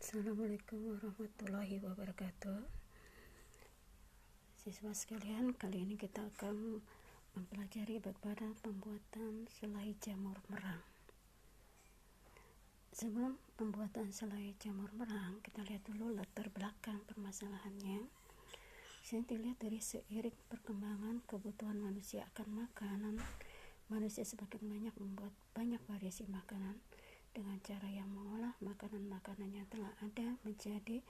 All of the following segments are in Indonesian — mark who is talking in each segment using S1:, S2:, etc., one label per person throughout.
S1: Assalamualaikum warahmatullahi wabarakatuh. Siswa sekalian, kali ini kita akan mempelajari bagaimana pembuatan selai jamur merang. Sebelum pembuatan selai jamur merang, kita lihat dulu latar belakang permasalahannya. Sini dilihat dari seiring perkembangan kebutuhan manusia akan makanan, manusia semakin banyak membuat banyak variasi makanan dengan cara yang mengolah makanan-makanan yang telah ada menjadi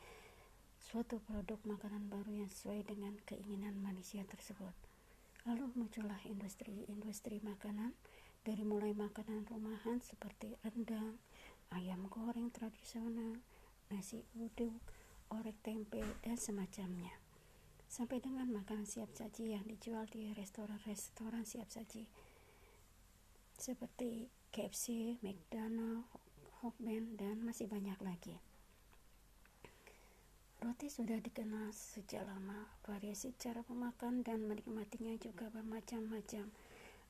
S1: suatu produk makanan baru yang sesuai dengan keinginan manusia tersebut. Lalu muncullah industri makanan, dari mulai makanan rumahan seperti rendang, ayam goreng tradisional, nasi uduk, orek tempe, dan semacamnya, sampai dengan makanan siap saji yang dijual di restoran siap saji seperti KFC, McDonald, Hokben, dan masih banyak lagi. Roti sudah dikenal sejak lama. Variasi cara memakan dan menikmatinya juga bermacam-macam.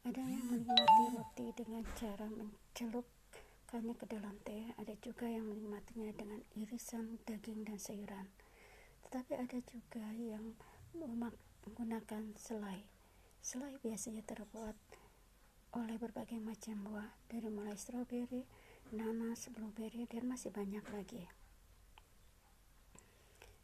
S1: Ada yang menikmati roti dengan cara mencelupkannya ke dalam teh, ada juga yang menikmatinya dengan irisan daging dan sayuran. Tetapi ada juga yang menggunakan selai. Selai biasanya terbuat oleh berbagai macam buah, dari mulai stroberi, nanas, blueberry, dan masih banyak lagi.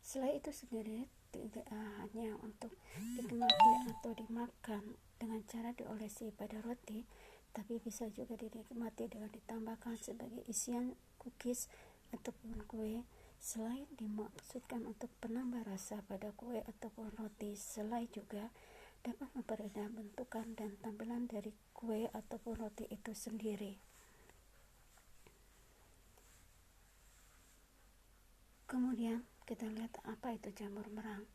S1: Selai itu sendiri tidak hanya untuk dinikmati atau dimakan dengan cara diolesi pada roti, tapi bisa juga dinikmati dengan ditambahkan sebagai isian cookies ataupun kue. Selai dimaksudkan untuk penambah rasa pada kue ataupun roti. Selai juga dapat memperindah bentukan dan tampilan dari kue ataupun roti itu sendiri. Kemudian kita lihat apa itu jamur merang.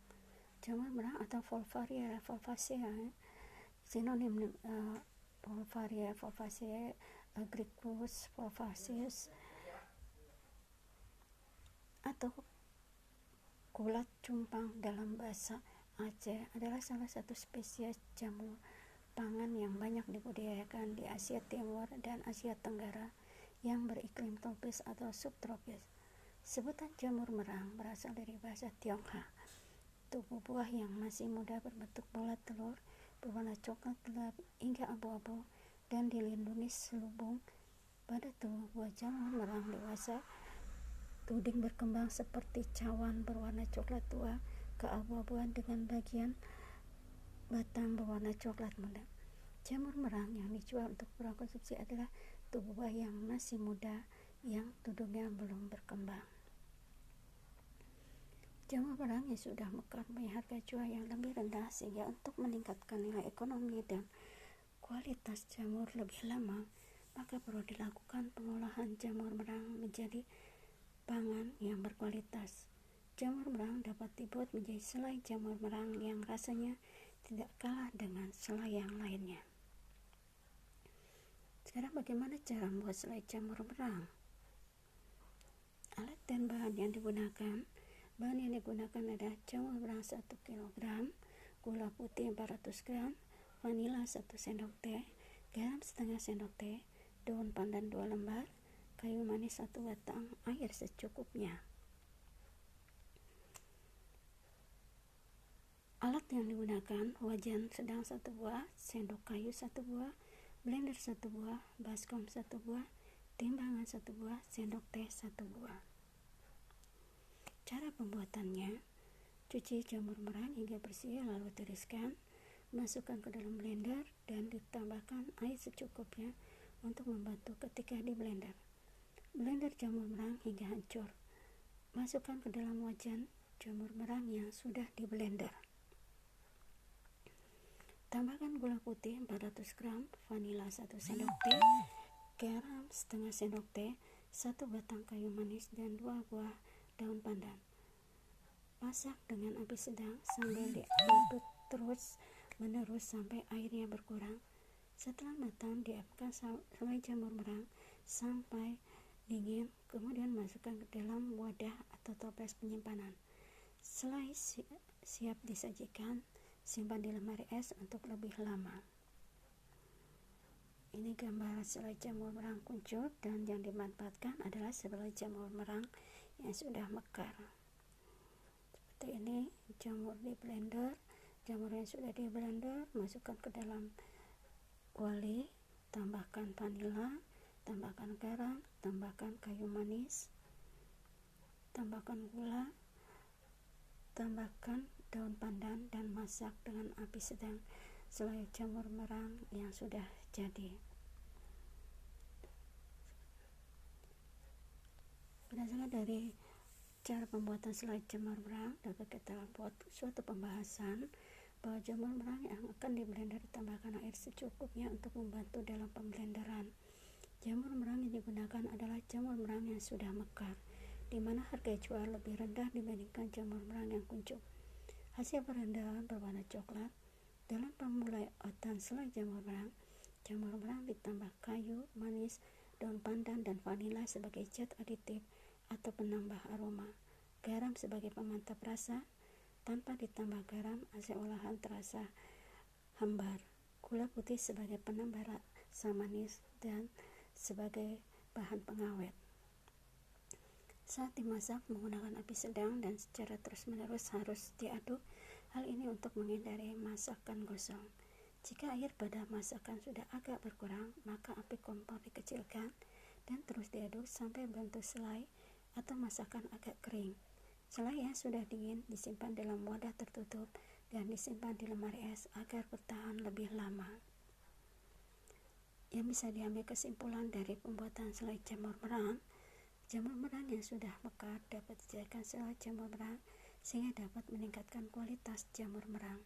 S1: Jamur merang atau Volvaria volvaceae, sinonim Volvaria volvaceae, Agricus volvaceus, atau kulat cumpang dalam bahasa Aceh, adalah salah satu spesies jamur pangan yang banyak dibudidayakan di Asia Timur dan Asia Tenggara yang beriklim tropis atau subtropis. Sebutan jamur merang berasal dari bahasa Tionghoa. Tubuh buah yang masih muda berbentuk bola telur, berwarna coklat gelap hingga abu-abu, dan dilindungi selubung. Pada tubuh buah jamur merang dewasa, tuding berkembang seperti cawan berwarna coklat tua keabu-abuan dengan bagian batang berwarna coklat muda. Jamur merang yang dijual untuk konsumsi adalah tubuh buah yang masih muda yang tudungnya belum berkembang. Jamur merang yang sudah mekar punya harga jual yang lebih rendah, sehingga untuk meningkatkan nilai ekonomi dan kualitas jamur lebih lama, maka perlu dilakukan pengolahan jamur merang menjadi pangan yang berkualitas. Jamur merang dapat dibuat menjadi selai jamur merang yang rasanya tidak kalah dengan selai yang lainnya. Sekarang bagaimana cara membuat selai jamur merang? Alat dan bahan yang digunakan. Bahan yang digunakan adalah jamur merang 1 kg, gula putih 400 gram, vanila 1 sendok teh, garam setengah sendok teh, daun pandan 2 lembar, kayu manis 1 batang, air secukupnya. Alat yang digunakan: wajan sedang 1 buah, sendok kayu 1 buah, blender 1 buah, baskom 1 buah, timbangan 1 buah, sendok teh 1 buah. Cara pembuatannya: cuci jamur merang hingga bersih, lalu tiriskan, masukkan ke dalam blender, dan ditambahkan air secukupnya untuk membantu ketika di blender. Blender jamur merang hingga hancur. Masukkan ke dalam wajan jamur merang yang sudah di blender. Tambahkan gula putih 400 gram, vanila 1 sendok teh, garam setengah sendok teh, 1 batang kayu manis, dan 2 buah daun pandan. Masak dengan api sedang sambil diaduk terus menerus sampai airnya berkurang. Setelah matang, diamkan selai jamur merang sampai dingin, kemudian masukkan ke dalam wadah atau toples penyimpanan. Selai siap disajikan. Simpan di lemari es untuk lebih lama. Ini gambar selai jamur merang kuncup, dan yang dimanfaatkan adalah selai jamur merang yang sudah mekar. Seperti ini, jamur di blender. Jamur yang sudah di blender masukkan ke dalam kuali, tambahkan vanila, tambahkan garam, tambahkan kayu manis, tambahkan gula, tambahkan daun pandan, dan masak dengan api sedang selai jamur merang yang sudah jadi. Berdasarkan dari cara pembuatan selai jamur merang, dapat kita buat suatu pembahasan bahwa jamur merang yang akan di blender ditambahkan air secukupnya untuk membantu dalam pemblenderan. Jamur merang yang digunakan adalah jamur merang yang sudah mekar, di mana harga jual lebih rendah dibandingkan jamur merang yang kuncup. Hasil perendaman berwarna coklat. Dalam pembuatan selai jamur merang ditambah kayu manis, daun pandan, dan vanila sebagai zat aditif atau penambah aroma, garam sebagai pemantap rasa. Tanpa ditambah garam, hasil olahan terasa hambar. Gula putih sebagai penambah rasa manis dan sebagai bahan pengawet. Saat dimasak menggunakan api sedang dan secara terus-menerus harus diaduk. Hal ini untuk menghindari masakan gosong. Jika air pada masakan sudah agak berkurang, maka api kompor dikecilkan dan terus diaduk sampai bentuk selai atau masakan agak kering. Selai yang sudah dingin disimpan dalam wadah tertutup dan disimpan di lemari es agar bertahan lebih lama. Yang bisa diambil kesimpulan dari pembuatan selai jamur merang yang sudah mekar dapat dijadikan selai jamur merang sehingga dapat meningkatkan kualitas jamur merang.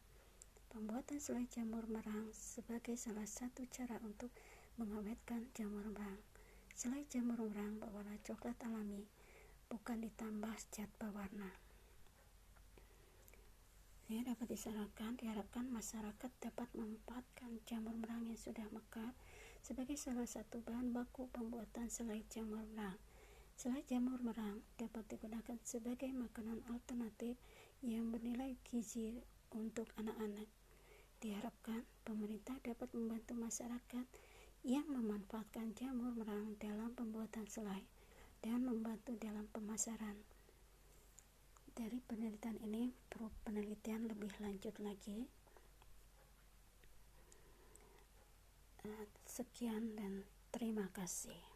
S1: Pembuatan selai jamur merang sebagai salah satu cara untuk mengawetkan jamur merang. Selai jamur merang berwarna coklat alami, bukan ditambah zat pewarna. Ini dapat diharapkan masyarakat dapat memanfaatkan jamur merang yang sudah mekar sebagai salah satu bahan baku pembuatan selai jamur merang. Selai jamur merang dapat digunakan sebagai makanan alternatif yang bernilai gizi untuk anak-anak. Diharapkan pemerintah dapat membantu masyarakat yang memanfaatkan jamur merang dalam pembuatan selai dan membantu dalam pemasaran. Dari penelitian ini perlu penelitian lebih lanjut lagi. Sekian dan terima kasih.